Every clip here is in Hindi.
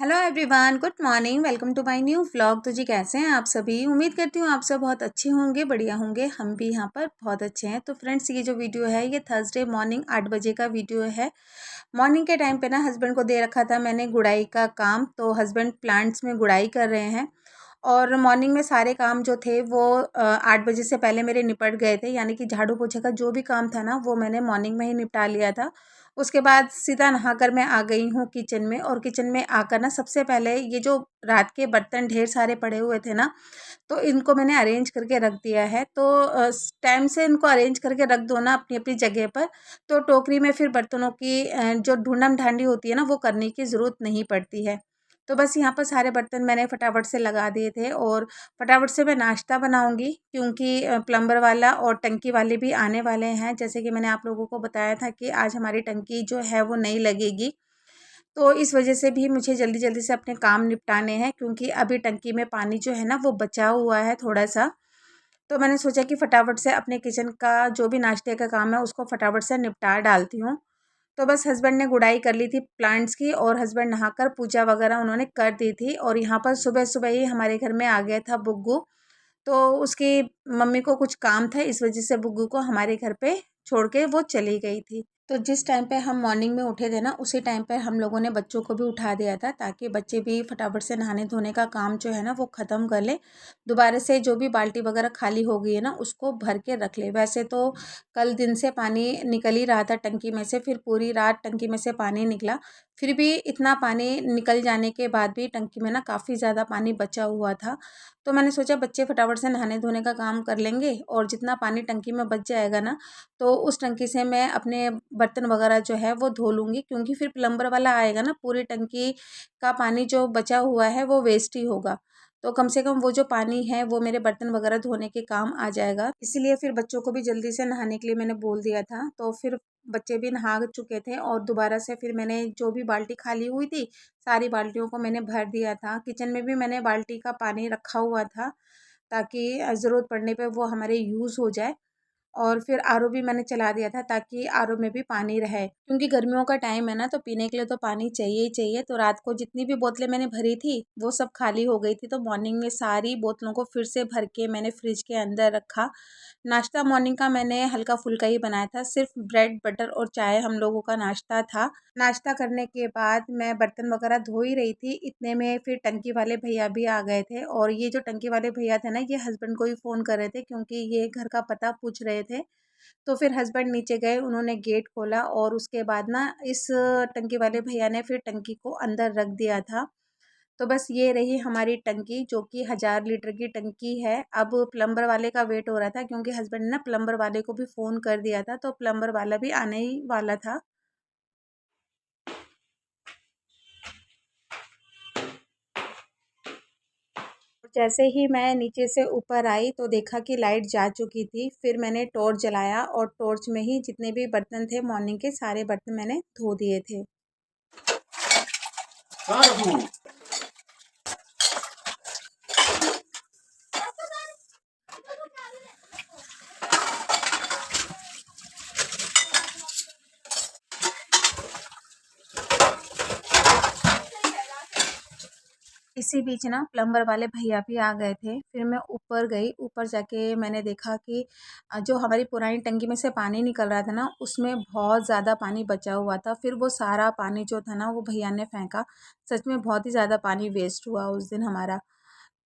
Hello everyone, good morning. Welcome to my new vlog. तो जी कैसे हैं आप सभी? उम्मीद करती हूँ आप सब बहुत अच्छे होंगे, बढ़िया होंगे। हम भी यहाँ पर बहुत अच्छे हैं। तो फ्रेंड्स, ये जो वीडियो है ये थर्सडे मॉर्निंग 8 बजे का वीडियो है। मॉर्निंग के टाइम पे ना हस्बैंड को दे रखा था मैंने गुड़ाई का काम। तो हस्बैंड प्लांट्स में गुड़ाई कर रहे हैं और मॉर्निंग में सारे काम जो थे वो 8 बजे से पहले मेरे निपट गए थे। यानी कि झाड़ू पोछे का जो भी काम था ना वो मैंने मॉर्निंग में ही निपटा लिया था। उसके बाद सीधा नहाकर मैं आ गई हूँ किचन में। और किचन में आकर ना सबसे पहले ये जो रात के बर्तन ढेर सारे पड़े हुए थे ना, तो इनको मैंने अरेंज करके रख दिया है। तो टाइम से इनको अरेंज करके रख दो ना अपनी अपनी जगह पर, तो टोकरी में फिर बर्तनों की जो ढूंढम ढांडी होती है ना वो करने की ज़रूरत नहीं पड़ती है। तो बस यहाँ पर सारे बर्तन मैंने फटाफट से लगा दिए थे और फटाफट से मैं नाश्ता बनाऊंगी, क्योंकि प्लम्बर वाला और टंकी वाले भी आने वाले हैं। जैसे कि मैंने आप लोगों को बताया था कि आज हमारी टंकी जो है वो नहीं लगेगी। तो इस वजह से भी मुझे जल्दी जल्दी से अपने काम निपटाने हैं, क्योंकि अभी टंकी में पानी जो है ना वो बचा हुआ है थोड़ा सा। तो मैंने सोचा कि फटाफट से अपने किचन का जो भी नाश्ते का काम है उसको फटाफट से निपटा डालती हूँ। तो बस हस्बैंड ने गुड़ाई कर ली थी प्लांट्स की, और हस्बैंड नहाकर पूजा वगैरह उन्होंने कर दी थी। और यहाँ पर सुबह सुबह ही हमारे घर में आ गया था बुग्गू। तो उसकी मम्मी को कुछ काम था, इस वजह से बुग्गू को हमारे घर पे छोड़ के वो चली गई थी। तो जिस टाइम पे हम मॉर्निंग में उठे थे ना उसी टाइम पे हम लोगों ने बच्चों को भी उठा दिया था, ताकि बच्चे भी फटाफट से नहाने धोने का काम जो है ना वो ख़त्म कर ले। दोबारा से जो भी बाल्टी वगैरह खाली हो गई है ना उसको भर के रख ले। वैसे तो कल दिन से पानी निकल ही रहा था टंकी में से, फिर पूरी रात टंकी में से पानी निकला। फिर भी इतना पानी निकल जाने के बाद भी टंकी में ना काफ़ी ज़्यादा पानी बचा हुआ था। तो मैंने सोचा बच्चे फटाफट से नहाने धोने का काम कर लेंगे, और जितना पानी टंकी में बच जाएगा ना तो उस टंकी से मैं अपने बर्तन वगैरह जो है वो धो लूँगी। क्योंकि फिर प्लम्बर वाला आएगा ना, पूरी टंकी का पानी जो बचा हुआ है वो वेस्ट ही होगा। तो कम से कम वो जो पानी है वो मेरे बर्तन वगैरह धोने के काम आ जाएगा। इसीलिए फिर बच्चों को भी जल्दी से नहाने के लिए मैंने बोल दिया था। तो फिर बच्चे भी नहा चुके थे और दोबारा से फिर मैंने जो भी बाल्टी खाली हुई थी सारी बाल्टियों को मैंने भर दिया था। किचन में भी मैंने बाल्टी का पानी रखा हुआ था, ताकि ज़रूरत पड़ने पे वो हमारे यूज़ हो जाए। और फिर आरओ भी मैंने चला दिया था, ताकि आरओ में भी पानी रहे, क्योंकि गर्मियों का टाइम है ना तो पीने के लिए तो पानी चाहिए ही चाहिए। तो रात को जितनी भी बोतलें मैंने भरी थी वो सब खाली हो गई थी। तो मॉर्निंग में सारी बोतलों को फिर से भर के मैंने फ्रिज के अंदर रखा। नाश्ता मॉर्निंग का मैंने हल्का फुल्का ही बनाया था, सिर्फ ब्रेड बटर और चाय हम लोगों का नाश्ता था। नाश्ता करने के बाद मैं बर्तन वगैरह धो ही रही थी, इतने में फिर टंकी वाले भैया भी आ गए थे। और ये जो टंकी वाले भैया थे ना ये हस्बैंड को ही फ़ोन कर रहे थे, क्योंकि ये घर का पता पूछ रहे थे। तो फिर हस्बैंड नीचे गए, उन्होंने गेट खोला और उसके बाद ना इस टंकी वाले भैया ने फिर टंकी को अंदर रख दिया था। तो बस ये रही हमारी टंकी, जो कि 1000 लीटर की टंकी है। अब प्लम्बर वाले का वेट हो रहा था, क्योंकि हस्बैंड ने ना प्लम्बर वाले को भी फ़ोन कर दिया था, तो प्लम्बर वाला भी आने ही वाला था। जैसे ही मैं नीचे से ऊपर आई तो देखा कि लाइट जा चुकी थी। फिर मैंने टॉर्च जलाया और टॉर्च में ही जितने भी बर्तन थे मॉर्निंग के सारे बर्तन मैंने धो दिए थे। इसी बीच ना प्लम्बर वाले भैया भी आ गए थे। फिर मैं ऊपर गई, ऊपर जाके मैंने देखा कि जो हमारी पुरानी टंकी में से पानी निकल रहा था ना उसमें बहुत ज़्यादा पानी बचा हुआ था। फिर वो सारा पानी जो था ना वो भैया ने फेंका। सच में बहुत ही ज़्यादा पानी वेस्ट हुआ उस दिन हमारा।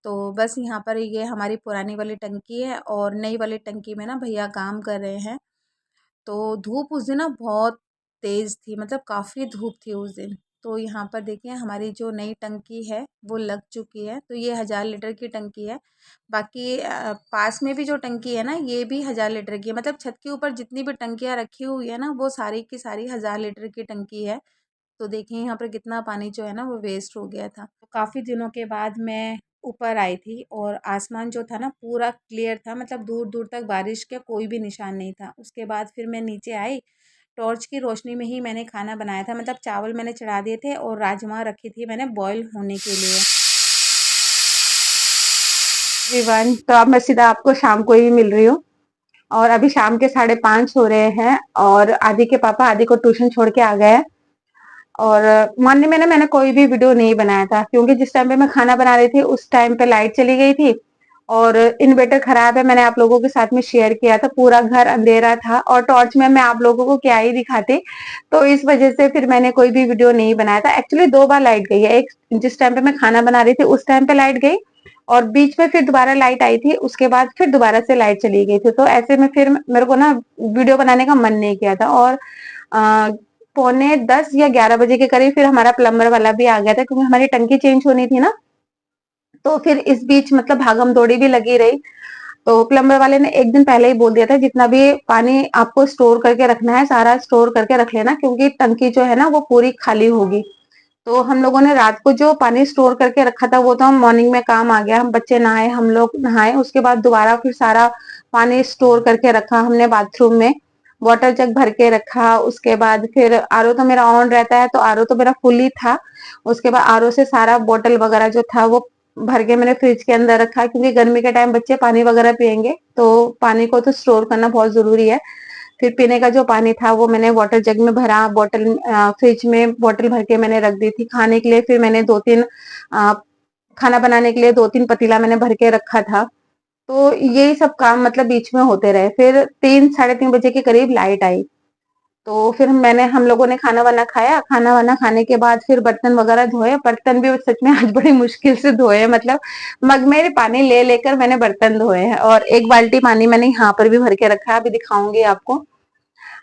तो बस यहाँ पर ये हमारी पुरानी वाली टंकी है और नई वाली टंकी में ना भैया काम कर रहे हैं। तो धूप उस दिन ना बहुत तेज़ थी, मतलब काफ़ी धूप थी उस दिन। तो यहाँ पर देखिए हमारी जो नई टंकी है वो लग चुकी है। तो ये 1000 लीटर की टंकी है। बाकी पास में भी जो टंकी है ना ये भी 1000 लीटर की है। मतलब छत के ऊपर जितनी भी टंकियाँ रखी हुई है ना वो सारी की सारी 1000 लीटर की टंकी है। तो देखिए यहाँ पर कितना पानी जो है ना वो वेस्ट हो गया था। तो काफ़ी दिनों के बाद मैं ऊपर आई थी और आसमान जो था ना पूरा क्लियर था, मतलब दूर दूर तक बारिश का कोई भी निशान नहीं था। उसके बाद फिर मैं नीचे आई, टॉर्च की रोशनी में ही मैंने खाना बनाया था। मतलब चावल मैंने चढ़ा दिए थे और राजमा रखी थी मैंने बॉईल होने के लिए। एवरीवन, तो अब मैं सीधा आपको शाम को ही मिल रही हूँ। और अभी शाम के 5:30 हो रहे हैं और आदि के पापा आदि को ट्यूशन छोड़ के आ गए हैं। और मॉर्निंग में ना मैंने कोई भी वीडियो नहीं बनाया था, क्योंकि जिस टाइम पे मैं खाना बना रही थी उस टाइम पे लाइट चली गई थी और इन्वर्टर खराब है। मैंने आप लोगों के साथ में शेयर किया था, पूरा घर अंधेरा था और टॉर्च में मैं आप लोगों को क्या ही दिखाती। तो इस वजह से फिर मैंने कोई भी वीडियो नहीं बनाया था। एक्चुअली 2 बार लाइट गई है, एक जिस टाइम पे मैं खाना बना रही थी उस टाइम पे लाइट गई और बीच में फिर दोबारा लाइट आई थी, उसके बाद फिर दोबारा से लाइट चली गई थी। तो ऐसे में फिर मेरे को ना वीडियो बनाने का मन नहीं किया था। और पौने 10 या 11 बजे के करीब फिर हमारा प्लम्बर वाला भी आ गया था, क्योंकि हमारी टंकी चेंज होनी थी ना। तो फिर इस बीच मतलब भागम दौड़ी भी लगी रही। तो प्लम्बर वाले ने एक दिन पहले ही बोल दिया था, जितना भी पानी आपको स्टोर करके रखना है सारा स्टोर करके रख लेना, क्योंकि टंकी जो है ना वो पूरी खाली होगी। तो हम लोगों ने रात को जो पानी स्टोर करके रखा था वो तो हम मॉर्निंग में काम आ गया, हम बच्चे नहाए, हम लोग नहाए, उसके बाद दोबारा फिर सारा पानी स्टोर करके रखा हमने बाथरूम में, वाटर जग भर के रखा। उसके बाद फिर आरओ तो मेरा ऑन रहता है, तो आरओ तो मेरा फुल ही था। उसके बाद आरओ से सारा बोतल वगैरह जो था वो भर के मैंने फ्रिज के अंदर रखा, क्योंकि गर्मी के टाइम बच्चे पानी वगैरह पियेंगे तो पानी को तो स्टोर करना बहुत जरूरी है। फिर पीने का जो पानी था वो मैंने वाटर जग में भरा, बोतल फ्रिज में बोतल भर के मैंने रख दी थी। खाने के लिए फिर मैंने 2-3 खाना बनाने के लिए 2-3 पतीला मैंने भर के रखा था। तो यही सब काम मतलब बीच में होते रहे। फिर 3-3:30 बजे के करीब लाइट आई। तो फिर मैंने हम लोगों ने खाना वाना खाया, खाना वाना खाने के बाद फिर बर्तन वगैरह धोए। बर्तन भी सच में आज बड़ी मुश्किल से धोए, मतलब मग में पानी ले लेकर मैंने बर्तन धोए हैं। और एक बाल्टी पानी मैंने यहाँ पर भी भर के रखा है, अभी दिखाऊंगी आपको।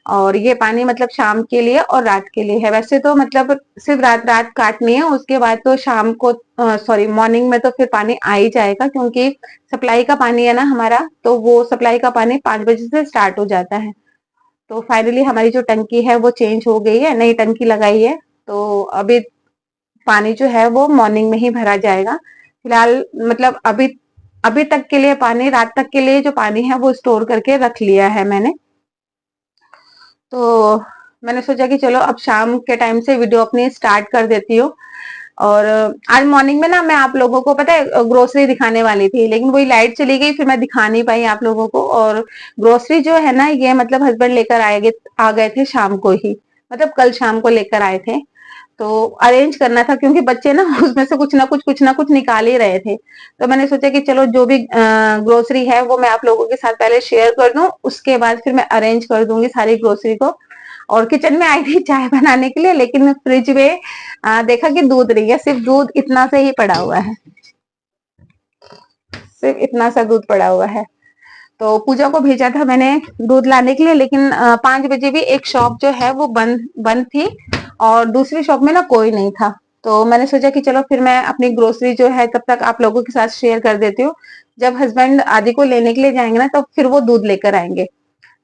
और ये पानी मतलब शाम के लिए और रात के लिए है। वैसे तो मतलब सिर्फ रात रात काटनी है, उसके बाद तो शाम को सॉरी मॉर्निंग में तो फिर पानी आ ही जाएगा, क्योंकि सप्लाई का पानी है ना हमारा, तो वो सप्लाई का पानी 5 बजे से स्टार्ट हो जाता है। तो फाइनली हमारी जो टंकी है वो चेंज हो गई है, नई टंकी लगाई है। तो अभी पानी जो है वो मॉर्निंग में ही भरा जाएगा। फिलहाल मतलब अभी अभी तक के लिए पानी, रात तक के लिए जो पानी है वो स्टोर करके रख लिया है मैंने। तो मैंने सोचा कि चलो अब शाम के टाइम से वीडियो अपनी स्टार्ट कर देती हूँ। और आज मॉर्निंग में ना मैं आप लोगों को पता है ग्रोसरी दिखाने वाली थी, लेकिन वही लाइट चली गई, फिर मैं दिखा नहीं पाई आप लोगों को। और ग्रोसरी जो है ना ये मतलब हस्बैंड लेकर आ गए थे शाम को ही, मतलब कल शाम को लेकर आए थे। तो अरेंज करना था, क्योंकि बच्चे ना उसमें से कुछ ना कुछ निकाल ही रहे थे। तो मैंने सोचा कि चलो जो भी ग्रोसरी है वो मैं आप लोगों के साथ पहले शेयर कर दूं, उसके बाद फिर मैं अरेंज कर दूंगी सारी ग्रोसरी को। और किचन में आई थी चाय बनाने के लिए, लेकिन फ्रिज में देखा कि दूध नहीं है, सिर्फ दूध इतना से ही पड़ा हुआ है, सिर्फ इतना सा दूध पड़ा हुआ है। तो पूजा को भेजा था मैंने दूध लाने के लिए, लेकिन 5 बजे भी एक शॉप जो है वो बंद बंद थी और दूसरी शॉप में ना कोई नहीं था। तो मैंने सोचा कि चलो फिर मैं अपनी ग्रोसरी जो है तब तक आप लोगों के साथ शेयर कर देती हूँ। जब हस्बैंड आदि को लेने के लिए जाएंगे ना तो फिर वो दूध लेकर आएंगे।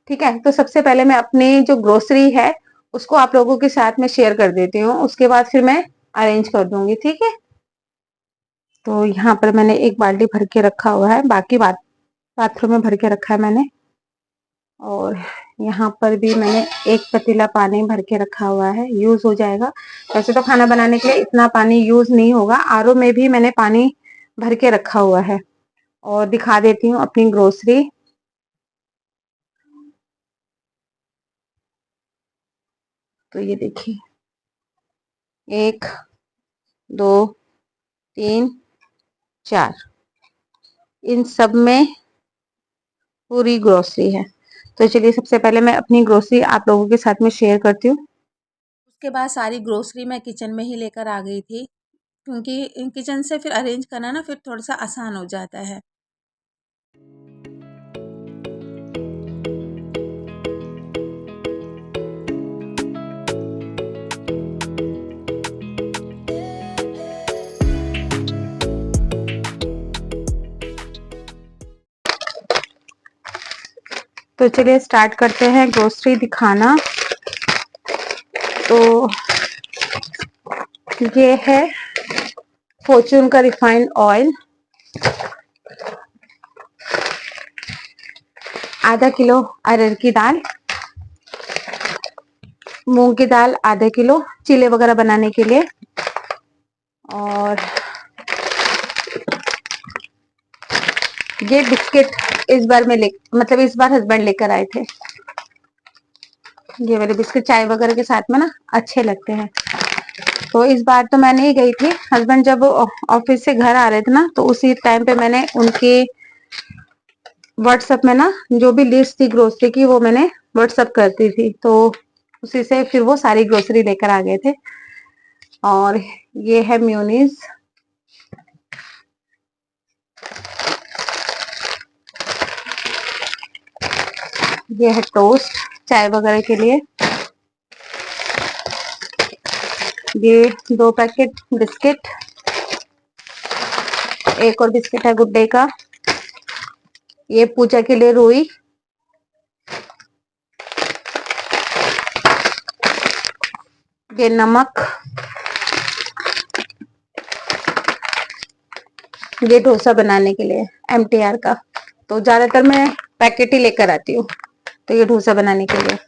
ठीक है, तो सबसे पहले मैं अपनी जो ग्रोसरी है उसको आप लोगों के साथ में शेयर कर देती हूँ, उसके बाद फिर मैं अरेंज कर दूंगी। ठीक है, तो यहाँ पर मैंने एक बाल्टी भर के रखा हुआ है, बाकी बाथरूम में भर के रखा है मैंने। और यहाँ पर भी मैंने एक पतीला पानी भर के रखा हुआ है, यूज हो जाएगा। वैसे तो खाना बनाने के लिए इतना पानी यूज नहीं होगा। आरओ में भी मैंने पानी भर के रखा हुआ है। और दिखा देती हूँ अपनी ग्रोसरी। तो ये देखिए, 1 2 3 4, इन सब में पूरी ग्रोसरी है। तो चलिए सबसे पहले मैं अपनी ग्रोसरी आप लोगों के साथ में शेयर करती हूँ। उसके बाद सारी ग्रोसरी मैं किचन में ही लेकर आ गई थी, क्योंकि किचन से फिर अरेंज करना ना फिर थोड़ा सा आसान हो जाता है। तो चलिए स्टार्ट करते हैं ग्रोसरी दिखाना। तो ये है फॉर्च्यून का रिफाइंड ऑयल, आधा किलो अरहर की दाल, मूंग की दाल आधा किलो चीले वगैरह बनाने के लिए। और ये बिस्किट इस बार मैं मतलब इस बार हस्बैंड लेकर आए थे। ये वाले बिस्किट चाय वगैरह के साथ में ना अच्छे लगते हैं। तो इस बार तो मैं नहीं गई थी, हस्बैंड जब ऑफिस से घर आ रहे थे ना, तो उसी टाइम पे मैंने उनके व्हाट्सएप में ना जो भी लिस्ट थी ग्रोसरी की वो मैंने व्हाट्सएप करती थी, तो उसी से फिर वो सारी ग्रोसरी लेकर आ गए थे। और ये है म्यूनीज, ये है टोस्ट चाय वगैरह के लिए, ये 2 पैकेट बिस्किट, एक और बिस्किट है गुड डे का, ये पूजा के लिए रुई, ये नमक, ये डोसा बनाने के लिए MTR का, तो ज्यादातर मैं पैकेट ही लेकर आती हूँ, तो ये डोसा बनाने के लिए।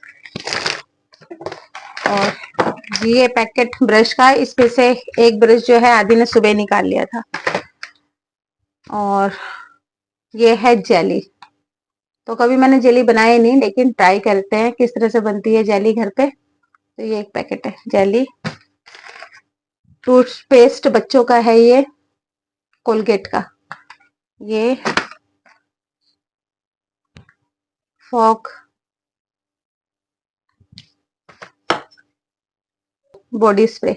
और ये पैकेट ब्रश का, इसमें से एक ब्रश जो है आदि ने सुबह निकाल लिया था। और ये है जेली, तो कभी मैंने जेली बनाई नहीं, लेकिन ट्राई करते हैं किस तरह से बनती है जेली घर पे। तो ये एक पैकेट है जेली। टूथपेस्ट बच्चों का है ये, कोलगेट का। ये Fogg body spray,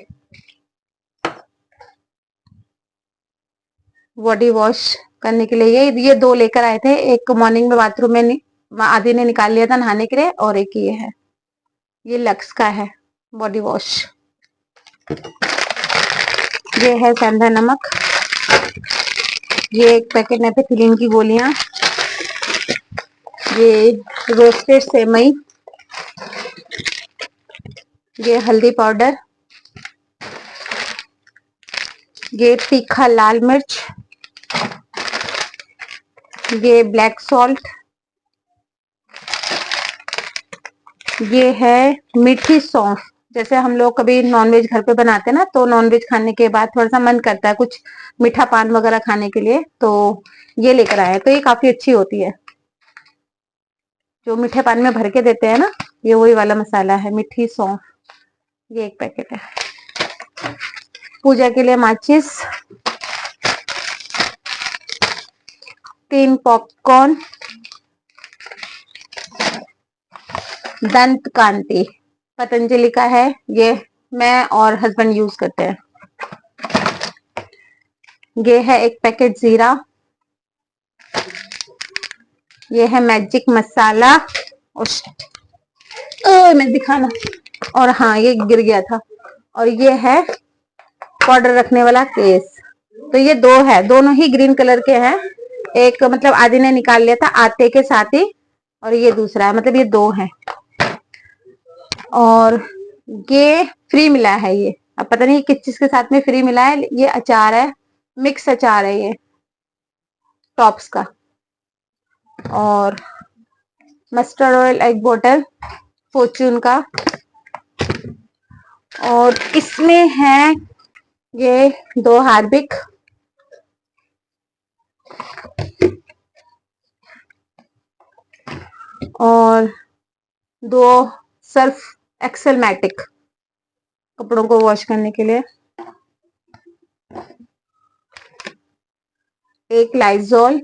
body wash करने के लिए ये 2 लेकर आए थे। एक मॉर्निंग में बाथरूम में आदि ने निकाल लिया था नहाने के लिए, और एक ये है, ये लक्स का है बॉडी वॉश। ये है सेंधा नमक, ये एक पैकेट नेपेथिलीन की गोलियां, ये रोस्टेड सेमई, ये हल्दी पाउडर, ये तीखा लाल मिर्च, ये ब्लैक सॉल्ट, ये है मीठी सौंफ। जैसे हम लोग कभी नॉनवेज घर पे बनाते हैं ना, तो नॉनवेज खाने के बाद थोड़ा सा मन करता है कुछ मीठा पान वगैरह खाने के लिए, तो ये लेकर आए। तो ये काफी अच्छी होती है, जो मीठे पान में भर के देते हैं ना, ये वही वाला मसाला है मीठी सौंफ। ये एक पैकेट है। पूजा के लिए माचिस, 3 पॉपकॉर्न, दंत कांति पतंजलि का है, ये मैं और हस्बैंड यूज करते हैं। ये है एक पैकेट जीरा, ये है मैजिक मसाला, मैं दिखाना, और हाँ ये गिर गया था। और ये है पाउडर रखने वाला केस। तो ये 2 है, दोनों ही ग्रीन कलर के हैं। एक मतलब आदि ने निकाल लिया था आटे के साथ ही, और ये दूसरा है, मतलब ये 2 है। और ये फ्री मिला है, ये अब पता नहीं किस चीज के साथ में फ्री मिला है। ये अचार है, मिक्स अचार है ये टॉप्स का। और मस्टर्ड ऑयल एक बोतल फॉर्च्यून का। और इसमें है ये 2 हार्पिक, और 2 सर्फ एक्सेल मैटिक कपड़ों को वॉश करने के लिए, एक लाइजॉल,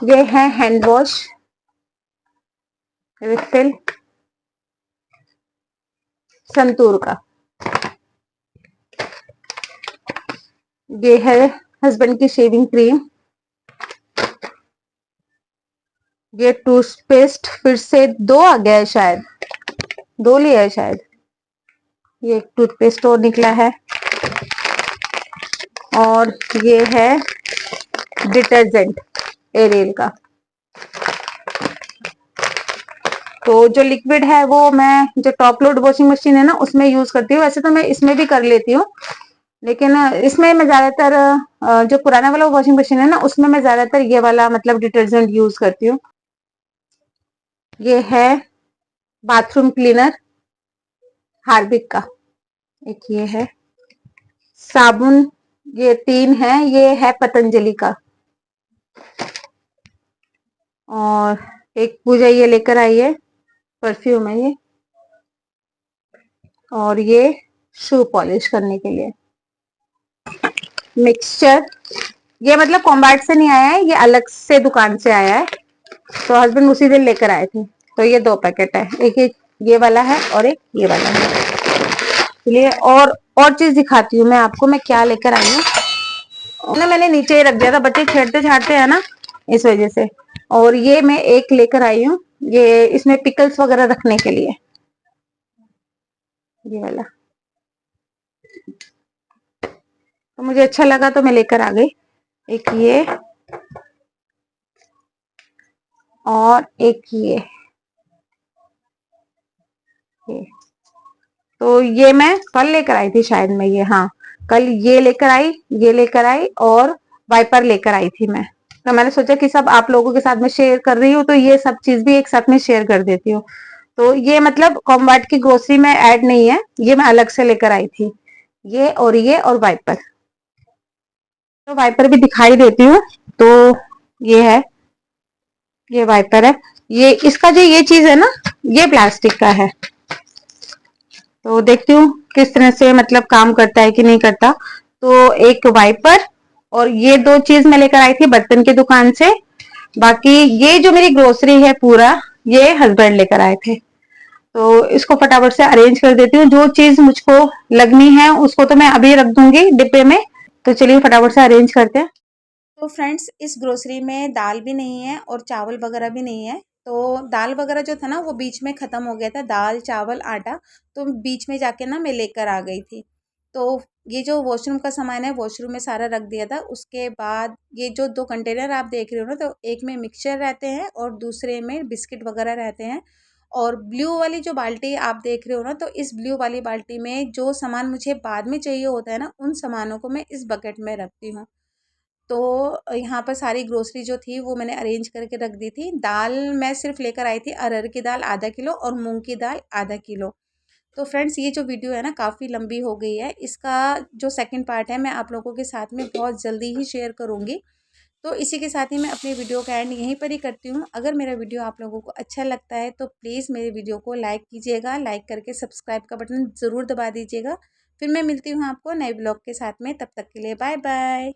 ये है हैंड वॉश रिफिल संतूर का, ये है हस्बैंड की शेविंग क्रीम, ये टूथपेस्ट फिर से 2 आ गया है शायद, 2 लिया है शायद। ये एक टूथपेस्ट और निकला है। और ये है डिटर्जेंट एरियल का। तो जो लिक्विड है वो मैं जो टॉप लोड वॉशिंग मशीन है ना उसमें यूज करती हूँ। वैसे तो मैं इसमें भी कर लेती हूँ, लेकिन इसमें मैं ज्यादातर जो पुराना वाला वॉशिंग मशीन है ना उसमें मैं ज्यादातर ये वाला मतलब डिटर्जेंट यूज करती हूँ। ये है बाथरूम क्लीनर हार्पिक का, एक ये है साबुन, ये 3 है, ये है पतंजलि का। और एक पूजा ये लेकर आई है, परफ्यूम है ये, और ये शू पॉलिश करने के लिए मिक्सचर। ये मतलब कॉम्बैट से नहीं आया है, ये अलग से दुकान से आया है, तो हस्बैंड उसी दिन लेकर आए थे। तो ये 2 पैकेट है, एक ये वाला है और एक ये वाला है। चलिए और चीज दिखाती हूँ मैं आपको, मैं क्या लेकर आई हूँ ना। मैंने नीचे ही रख दिया था, बच्चे छेड़ते छाड़ते हैं ना, इस वजह से। और ये मैं एक लेकर आई हूँ, ये इसमें पिकल्स वगैरह रखने के लिए, ये वाला। तो मुझे अच्छा लगा तो मैं लेकर आ गई। एक ये और एक ये तो ये मैं कल लेकर आई थी शायद, मैं ये, हाँ कल ये लेकर आई, ये लेकर आई और वाइपर लेकर आई थी मैं। तो मैंने सोचा कि सब आप लोगों के साथ में शेयर कर रही हूँ, तो ये सब चीज भी एक साथ में शेयर कर देती हूँ। तो ये मतलब कॉम्बैट की ग्रोसरी में ऐड नहीं है, ये मैं अलग से लेकर आई थी, ये और वाइपर। तो वाइपर भी दिखाई देती हूँ। तो ये है, ये वाइपर है। ये इसका जो ये चीज है ना, ये प्लास्टिक का है। तो देखती हूँ किस तरह से मतलब काम करता है कि नहीं करता। तो एक वाइपर और ये 2 चीज मैं लेकर आई थी बर्तन की दुकान से। बाकी ये जो मेरी ग्रोसरी है पूरा, ये हस्बैंड लेकर आए थे। तो इसको फटाफट से अरेंज कर देती हूँ, जो चीज मुझको लगनी है उसको तो मैं अभी रख दूंगी डिब्बे में। तो चलिए फटाफट से अरेंज करते हैं। तो फ्रेंड्स, इस ग्रोसरी में दाल भी नहीं है और चावल वगैरह भी नहीं है। तो दाल वगैरह जो था ना वो बीच में ख़त्म हो गया था, दाल चावल आटा। तो बीच में जाके ना मैं लेकर आ गई थी। तो ये जो वॉशरूम का सामान है वॉशरूम में सारा रख दिया था। उसके बाद ये जो 2 कंटेनर आप देख रहे हो ना, तो एक में मिक्सचर रहते हैं और दूसरे में बिस्किट वगैरह रहते हैं। और ब्लू वाली जो बाल्टी आप देख रहे हो ना, तो इस ब्लू वाली बाल्टी में जो सामान मुझे बाद में चाहिए होता है ना, उन सामानों को मैं इस बकेट में रखती हूँ। तो यहाँ पर सारी ग्रोसरी जो थी वो मैंने अरेंज करके रख दी थी। दाल मैं सिर्फ लेकर आई थी अरहर की दाल आधा किलो और मूंग की दाल आधा किलो। तो फ्रेंड्स, ये जो वीडियो है ना काफ़ी लंबी हो गई है, इसका जो सेकंड पार्ट है मैं आप लोगों के साथ में बहुत जल्दी ही शेयर करूँगी। तो इसी के साथ ही मैं अपनी वीडियो का एंड यहीं पर ही करती हूँ। अगर मेरा वीडियो आप लोगों को अच्छा लगता है तो प्लीज़ मेरे वीडियो को लाइक कीजिएगा, लाइक करके सब्सक्राइब का बटन ज़रूर दबा दीजिएगा। फिर मैं मिलती हूँ आपको नए ब्लॉग के साथ में, तब तक के लिए बाय बाय।